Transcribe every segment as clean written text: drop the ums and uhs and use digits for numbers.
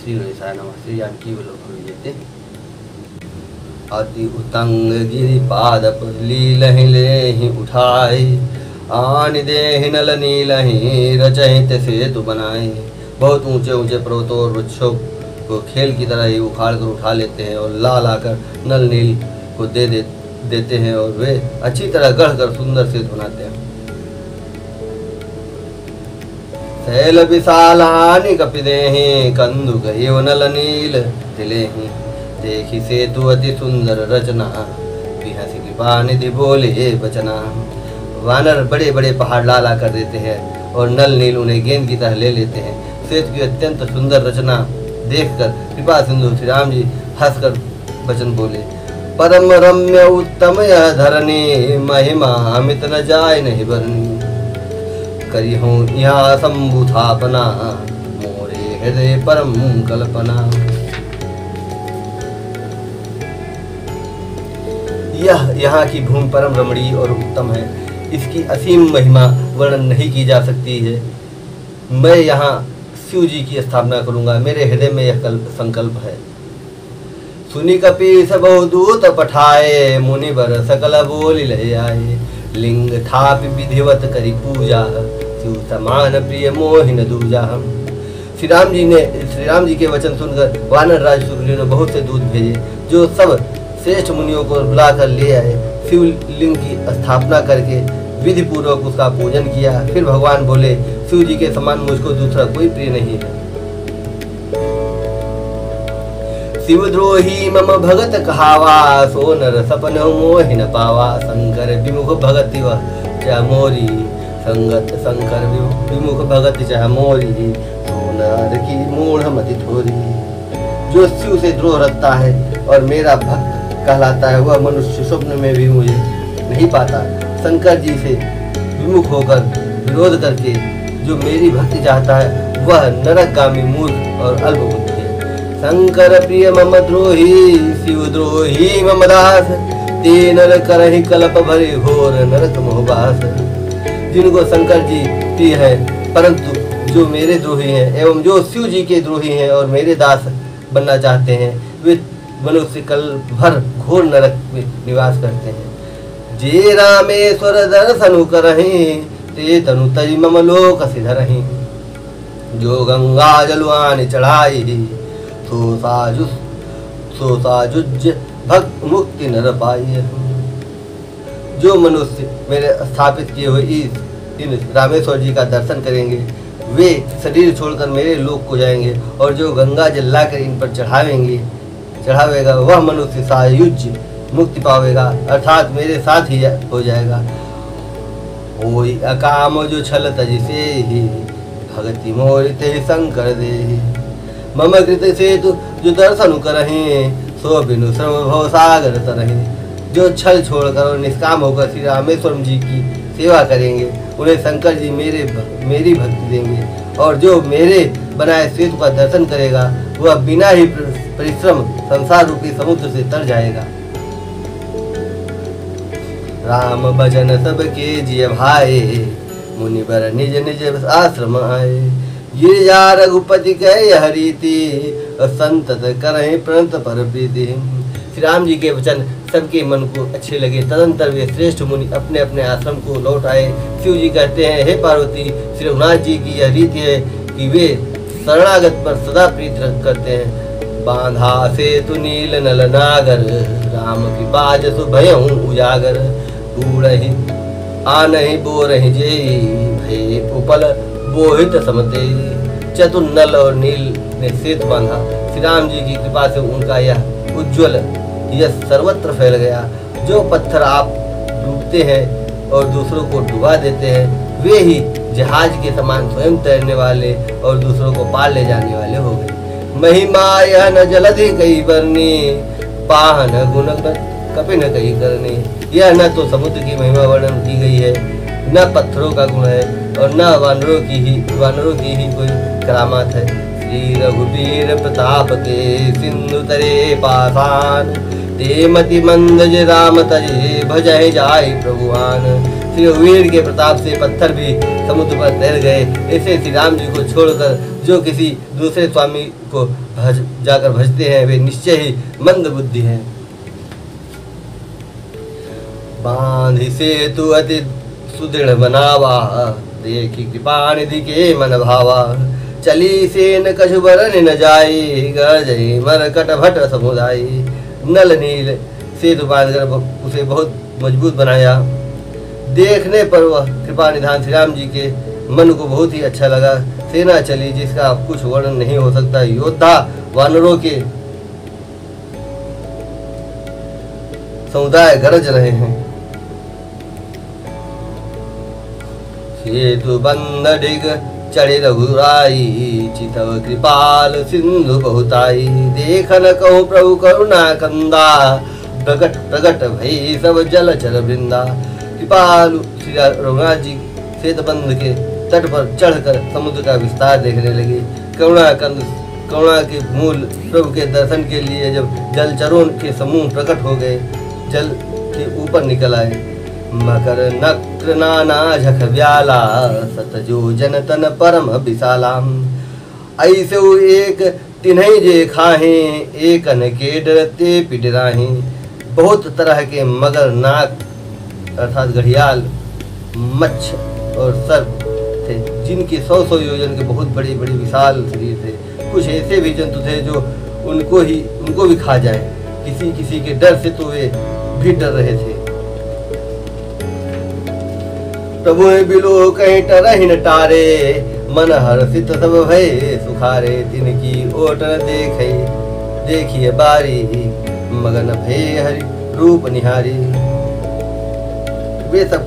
श्री गणेशाय नमः। श्री जानकी वल्लभ जयते। अति उतंग गिरिपाद लीलहि लेहि उठाए, आन देहि नल नीलहि रचहित सेतु बनाए। बहुत ऊंचे ऊंचे पर्वतों और वृक्षों को खेल की तरह ही उखाड़ कर उठा लेते हैं और ला लाकर नल नील को देते हैं और वे अच्छी तरह गढ़ कर सुंदर सेतु बनाते हैं। शैल विशालानि कपिदेहि कंदुक एव नल नील तिलेहि, देखी सेतु अति सुंदर रचना, बिहसी कृपा निधि बोले बचना। वानर बड़े बड़े पहाड़ ला ला कर देते हैं और नल नील उन्हें गेंद की तरह ले लेते हैं। सेतु की अत्यंत सुंदर रचना देखकर कृपा सिंधु श्री राम जी हंसकर वचन बोले, परम रम्य उत्तम यह धरणी, महिमा अमित न जाय नहीं बरनी। करी हूँ यहाँ शंभु थापना, मोरे हृदय परम कल्पना। यह यहाँ की भूमि परम रमणीय और उत्तम है, इसकी असीम महिमा वर्णन नहीं की जा सकती है। मैं यहाँ शिव जी की स्थापना करूँगा, मेरे हृदय में यह संकल्प है। सुनी कपीस बहुदूत पठाए, मुनि बर सकल बोली ले आए। लिंग थापि विधिवत करी पूजा, शिव समान प्रिय मोहिन दूजा। श्री राम जी के वचन सुनकर वानर राज सुग्रीव ने बहुत से दूत भेजे, जो सब श्रेष्ठ मुनियों को बुलाकर ले आए। शिवलिंग की स्थापना करके विधि पूर्वक उसका पूजन किया। फिर भगवान बोले, शिव जी के समान मुझको दूसरा कोई प्रिय नहीं है। शिवद्रोही मम भगत कहावा, सो नर सपन मोहि न पावा। शंकर विमुख भगति वह चाह मोरी, संगत शंकर विमुख भगति चाह मोरी। सो नर की मूढ़ मति थोरी। जो शिव से द्रोह रखता है और मेरा भक्त कहलाता है, वह मनुष्य स्वप्न में भी मुझे नहीं पाता। शंकर जी से विमुख होकर विरोध करके जो मेरी भक्ति चाहता है, वह नरकगामी मूर्ख और अल्पबुद्धि है। शंकर प्रिय मम द्रोही, शिव द्रोही मम दास। ते नर करहि कल्प भरे घोर नरक मोहबास। जिनको शंकर जी प्रिय है, परंतु जो मेरे द्रोही हैं एवं जो शिव जी के द्रोही हैं और मेरे दास बनना चाहते हैं, वे मनुष्य कल्प भर घोर नरक में निवास करते हैं। जे रामेश्वर दर्शनु करहि, ते तनु तज मम लोक सिधरहि। जो गंगा जलवान चढ़ाई, सो साजुज भक्त मुक्ति नर पाई। जो मनुष्य मेरे स्थापित किए हुए इन रामेश्वर जी का दर्शन करेंगे, वे शरीर छोड़कर मेरे लोक को जाएंगे, और जो गंगा जल लाकर इन पर चढ़ावेगा वह मनुष्य सायुज मुक्ति पावेगा, अर्थात मेरे साथ ही हो जाएगा। होई अकाम जो छल तज से ही, भगति मोरित शंकर दे। मम कृत सेतु जो दर्शन करहि, सो बिनु श्रम भव सागर तरहि। जो छल छोड़कर और निष्काम होकर श्री रामेश्वर जी की सेवा करेंगे, उन्हें शंकर जी मेरी भक्ति देंगे, और जो मेरे बनाए सेतु का दर्शन करेगा, वह बिना ही परिश्रम संसार रूपी समुद्र से तर जाएगा। राम भजन सबके जिय भाए, मुनि बर निज निज आश्रम आए। गिरिजा रघुपति कह हरीति, संतत करहि प्रणत पर प्रीति। श्री राम जी के वचन सबके मन को अच्छे लगे। तदंतर वे श्रेष्ठ मुनि अपने अपने आश्रम को लौट आए। शिव जी कहते हैं, हे पार्वती, श्री रघुनाथ जी की यह रीति है कि वे शरणागत पर सदा प्रीत करते हैं। बांधा सेतु नील नल नागर, राम की बाज सुभयं उजागर। बूढ़हि आनहि बोरहि जेई, भय उपल बोहित समते। चतुर नल और नील ने सेतु बांधा। श्री राम जी की कृपा से उनका यह उज्ज्वल यह सर्वत्र फैल गया। जो पत्थर आप डूबते हैं और दूसरों को डुबा देते हैं, वे ही जहाज के समान स्वयं तैरने वाले और दूसरों को पार ले जाने वाले हो गए। महिमा यह न जलधि कही बरनी, पाहन गुण कपिन कही करनी। यह न तो समुद्र की महिमा वर्णन की गई है, न पत्थरों का गुण है, और न वानरों की ही कोई करामात है। श्री रघुवीर प्रताप के, सिंधु तरे पाषाण। ते मति मंद जे राम तजे, भजहि जाय प्रभुआन। श्री रघुवीर के प्रताप से पत्थर भी समुद्र पर तैर गए। ऐसे श्री राम जी को छोड़कर जो किसी दूसरे स्वामी को जाकर भजते हैं वे निश्चय ही मंद बुद्धि हैं। बांधि सेतु अति सुदृढ़ बनावा, देखी कृपा निधि के मन भावा। चली सेन कछु बरन न जाई, गरजई मरकट भट समुदायी। नल नील सेतु बांधकर उसे बहुत मजबूत बनाया। देखने पर वह कृपा निधान श्री राम जी के मन को बहुत ही अच्छा लगा। सेना चली जिसका कुछ वर्णन नहीं हो सकता। योद्धा वानरों के समुदाय गरज रहे हैं। सेतु बंध डिग चढ़े रघुराई, चितव कृपाल सिंधु बहुताई। देखन कहूँ प्रभु करुणा कंदा, प्रगट प्रगट भई सब जल चल वृंदा। कृपालु श्री रघुनाथ जी सेतुबंध के तट पर चढ़कर समुद्र का विस्तार देखने लगे। करुणा के मूल प्रभु के दर्शन के लिए जब जलचरों के समूह प्रकट हो गए, जल के ऊपर निकल आए। मकर नक्र नाना झख व्याला, सतजो जन तन परम विशालाम। ऐसे एक तिन्हई जे खाहे, एकन के डरते पिडराहे। बहुत तरह के मगर, नाग अर्थात घड़ियाल, मच्छ और सर्प थे, जिनके 100 योजन के बहुत बड़े बड़े विशाल शरीर थे। कुछ ऐसे भी जंतु थे जो उनको भी खा जाए। किसी किसी के डर से तो वे भी डर रहे थे। प्रभु बिलो कहीं टरहि न टारे, मन हर्षित सब भय सुखारे। तिनकी ओट न देखिए बारी, मगन भय हरि रूप निहारी। वे सब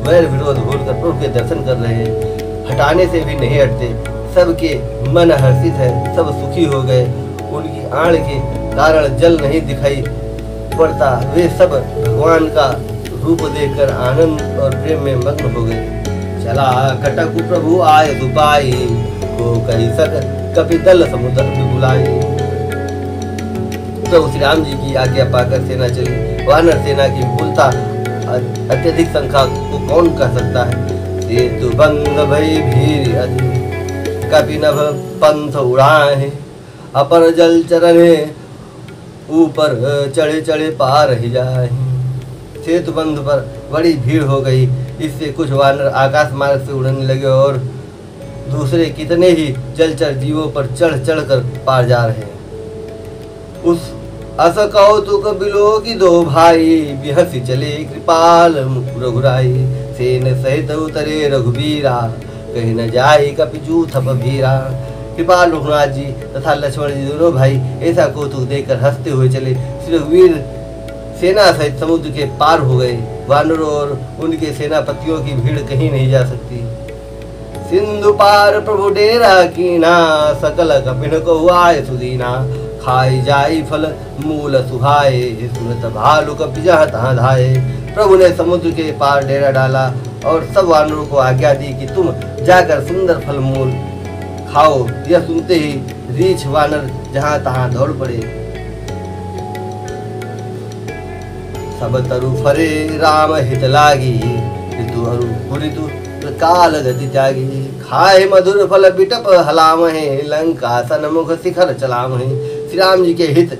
वैर विरोध भूलकर प्रभु के दर्शन कर रहे हैं, हटाने से भी नहीं हटते। सबके मन हर्षित है, सब सुखी हो गए। उनकी आड़ के कारण जल नहीं दिखाई पड़ता। वे सब भगवान का रूप देखकर आनंद और प्रेम में मग्न हो गए। चला कटक प्रभु आय दुपाई, को कही सक कपितल समुद्र में बुलाई। तो श्री राम जी की आज्ञा पाकर सेना चली। वानर सेना की विपुलता अत्यधिक संख्या को कौन कह सकता है। सेतु बंध भई भीर अधि, कपि नभ पंथ उड़ाहे। अपर जल चरणे ऊपर चढ़े चढ़े पार ही जाए। सेतु बंध पर बड़ी भीड़ हो गई। इससे कुछ वानर आकाश मार्ग से उड़ने लगे और दूसरे कितने ही जलचर जीवों पर चढ़ चढ़ कर पार जा रहे हैं। उस अस कौतुक बिलो की दो भाई, बिहसी चले कृपाल रघुराई। सेन सहित उतरे रघुबीरा, कहीं न जाई कपिजू थप भीरा। कृपाल रघुनाथ जी तथा लक्ष्मण जी दोनों भाई ऐसा कौतुक देखकर हंसते हुए चले। श्री रघुवीर सेना सहित समुद्र के पार हो गए। वानरों और उनके सेनापतियों की भीड़ कहीं नहीं जा सकती। सिंधु पार प्रभु डेरा कीना, सकल कपिन को आय सुदीना। खाई जाई फल मूल सुहाए, सुनत भालु कपि जहाँ तहाँ धाये। प्रभु ने समुद्र के पार डेरा डाला और सब वानरों को आज्ञा दी कि तुम जाकर सुंदर फल मूल खाओ। यह सुनते ही रीछ वानर जहाँ तहाँ दौड़ पड़े। सब तरु फरे राम हित लागी, ऋतु अरु ऋतु काल गति त्यागी। खाए मधुर फल बिटप हलामहे, लंका सन्मुख शिखर चलामहे। श्री राम जी के हित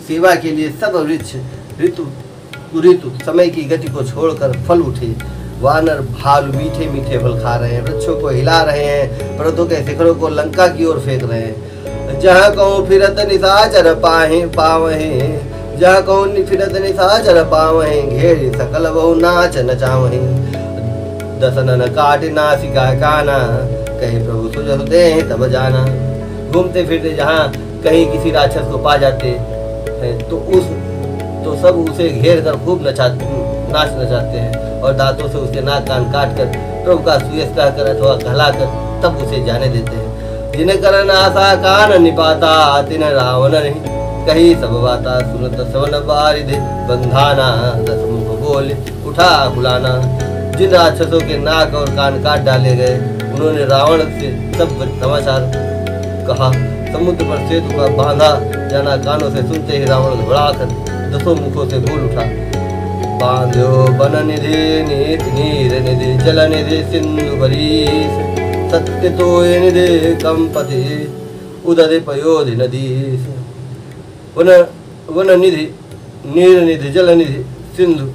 सेवा के लिए सब वृक्ष ऋतु समय की गति को छोड़कर फल उठे। वानर भालू मीठे मीठे फल खा रहे हैं, वृक्षों को हिला रहे हैं, पर्वतों के शिखरों को लंका की ओर फेंक रहे हैं। जहाँ कहूँ फिरत निशाचर पावहे, जहाँ कहूँ फिरत निशाचर पावहे। घेर सकल बहु नाच नचावहे, दसनन काट नासिका काना। कहे प्रभु सुजह दे तब जाना। घूमते फिरते जहाँ कहीं किसी राक्षस को पा जाते हैं तो सब उसे घेर कर खूब नाच नचाते हैं और दांतों से उसके नाक कान काट कर प्रभु का सुयश कहकर अथवा कहलाकर तब उसे जाने देते हैं। जिन्हें करन आशा कान निपाता, तिन रावण नहीं कही सब बाता। सुनत सवन बारिधि बंधाना, दस मुख बोल उठा बुलाना। जिन राक्षसों के नाक और कान काट डाले गए उन्होंने रावण से सब समाचार कहा। समुद्र पर सेतु का बांधा जाना कानों से सुनते ही रावण घबराकर 10 मुखों से बोल उठा। बांध्यो बन निधि नीत नीर निधि जल निधि सिंधु बरीस। सत्य तो निधि कंपति उदधि पयोधि नदीश। वन निधि नीर निधि जल निधि सिंधु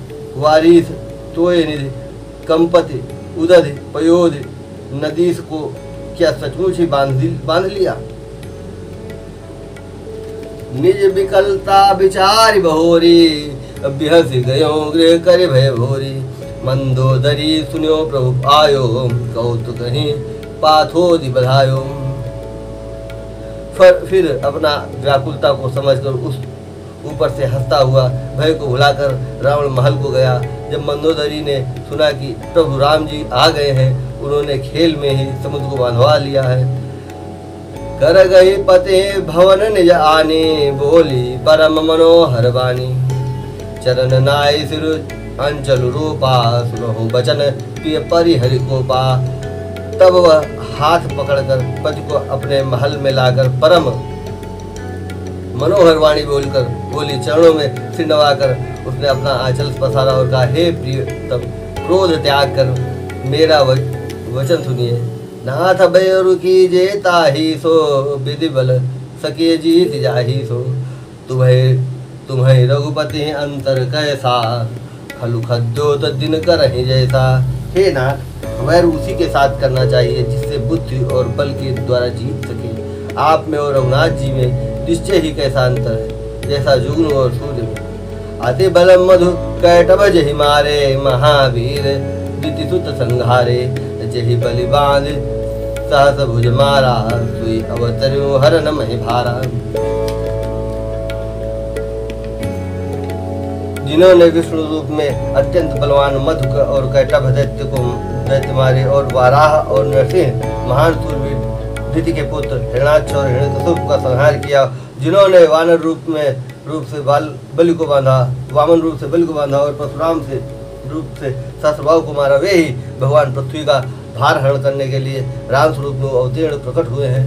वारीस तोय निधि कंपति उदधि पयोधि नदीश को क्या सचमुच ही बांध लिया। निज विकलता विचार बहोरी बिहस गयो गृह कर भय भोरी। मंदोदरी सुनियो प्रभु आयो कौतुक कहीं पाथोदि बधायो। फिर अपना व्याकुलता को समझकर उस ऊपर से हंसता हुआ भय को भुलाकर रावण महल को गया। जब मंदोदरी ने सुना कि प्रभु राम जी आ गए हैं, उन्होंने खेल में ही समुद्र को बांधवा लिया है। कर गई पते भवन निज आने बोली परम मनोहर वाणी। चरण नाय सिर अंचल रूपा सुनहो बचन प्रिय परिहरि को पा। तब वह हाथ पकड़कर पति को अपने महल में लाकर परम मनोहर वाणी बोलकर बोली। चरणों में सिर नवाकर उसने अपना आंचल पसारा और कहा, हे प्रियतम, क्रोध त्याग कर मेरा वचन सुनिए। नाथ भयरु की जेता ही सो विधि बल सके जीत जाही सो। तुम्हें रघुपति अंतर कैसा खलु खद्योत दिन करहि जैसा। हे नाथ, वैर उसी के साथ करना चाहिए जिससे बुद्धि और बल के द्वारा जीत सके। आप में और रघुनाथ जी में निश्चय ही कैसा अंतर है, जैसा जुगनू और सूर्य में। अति बलम मधु कैटभ जहि मारे महावीर दिति सुत संघारे। जहि बलि बांध सहस भुज मारा सुई अवतर्यो हरन महि भारा। जिन्होंने विष्णु रूप में अत्यंत बलवान मधु और कैटभ दैत्य मारे और वाराह और नरसिंह महान सूरवीर दिति के पुत्र हिरणाक्ष और हिरण्यकशिपु का संहार किया। जिन्होंने वानर रूप से बलि को बांधा, वामन रूप से बलि को बांधा और परशुराम से रूप से सहस्रबाहु को मारा, वे ही भगवान पृथ्वी का भार हरण करने के लिए राम स्वरूप में अवतीर्ण प्रकट हुए हैं।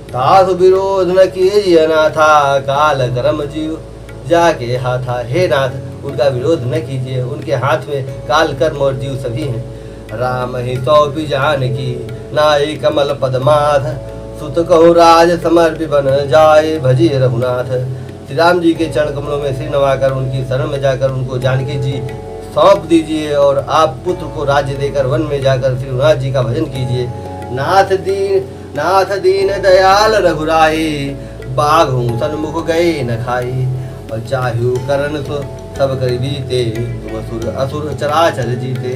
तासु विरोध न कीजिए नाथा काल कर्म जीव जाके हाथा। हे नाथ, उनका विरोध न कीजिए, उनके हाथ में काल कर्म और जीव सभी हैं। राम ही सौंपी जानकी नाई कमल पदमाथ। सुत कहु राज समर्पि बन जाए भजिए रघुनाथ। श्री राम जी के चरण कमलों में सिर नवाकर उनकी शरण में जाकर उनको जानकी जी सौंप दीजिए और आप पुत्र को राज्य देकर वन में जाकर श्री रघुनाथ जी का भजन कीजिए। नाथ दीन दयाल रघुराई बाघू सन्मुख गए न खाई। और चाहू करण तो सब कर बीते तुम असुर चराचर जीते।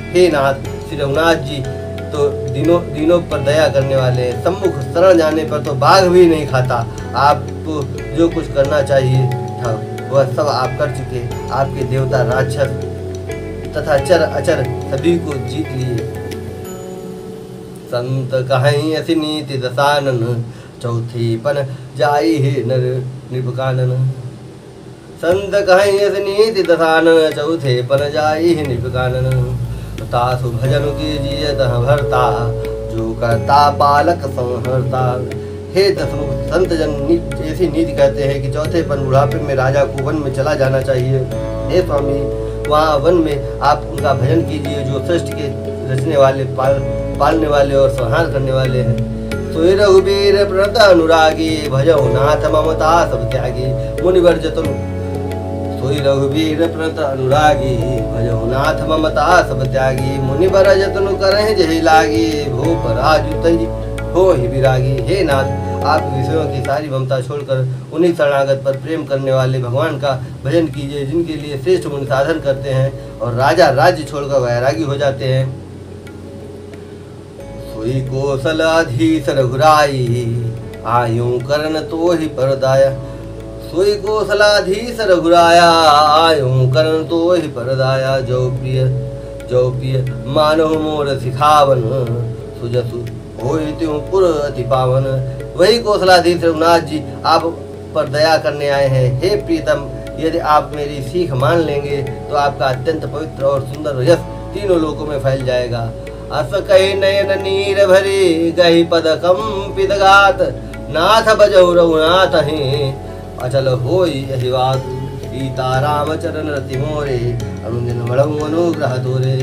हे नाथ, श्री रघुनाथ जी तो दिनों पर दया करने वाले, सम्मुख शरण जाने पर तो बाघ भी नहीं खाता। आपको जो कुछ करना चाहिए था वह सब आप कर चुके। आपके देवता राक्षस तथा चर अचर सभी को जीत लिए। संत कहीं ऐसी नीति दसानन चौथी पन जाई ही नर निपकानन। संत कहीं ऐसी नीति दसानन चौथे पन जाई ही निपकानन। तासु भजन कीजिए तह भरता जो करता पालक संहरता। हे दसमुख संत जन ऐसी नीति कहते हैं कि चौथे पन बुढ़ापे में राजा को वन में चला जाना चाहिए। हे स्वामी, वहाँ वन में आप उनका भजन कीजिए जो सृष्टि के रचने वाले, पालने वाले और संहार करने वाले हैं। सोई रघुबीर प्रणत अनुरागी भजो नाथ ममता सब त्यागी। मुनिवर जतन सोई रघुबीर प्रणत अनुरागी भजो नाथ ममता सब त्यागी। मुनिवर जतन करहि जहि लागी भूप राजु तज हो ही विरागी। हे नाथ, आप विषयों की सारी ममता छोड़कर उन्हीं शरणागत पर प्रेम करने वाले भगवान का भजन कीजिए जिनके लिए श्रेष्ठ मुनि साधन करते हैं और राजा राज्य छोड़कर वैरागी हो जाते हैं। सोई कौशलाधीश रघुराई आयु करण तो ही परदाया। सोई कौशलाधीश रघुराया आयु करण तो ही परदाया। जो प्रिय मानव मोर सिखावन सुजसु होई त्यों पुर अति पावन। वही कौशलाधीश रघुनाथ जी आप पर दया करने आए हैं। हे प्रीतम, यदि आप मेरी सीख मान लेंगे तो आपका अत्यंत पवित्र और सुंदर यश तीनों लोकों में फैल जाएगा। अस कही नयन नीर भरी गही पद कंपित गात। नाथ बजहु रघुनाथ ही अचल होई यही बात। सीता राम चरण रति मोरे अनुदिन मढ़ऊ अनुग्रह तोरे।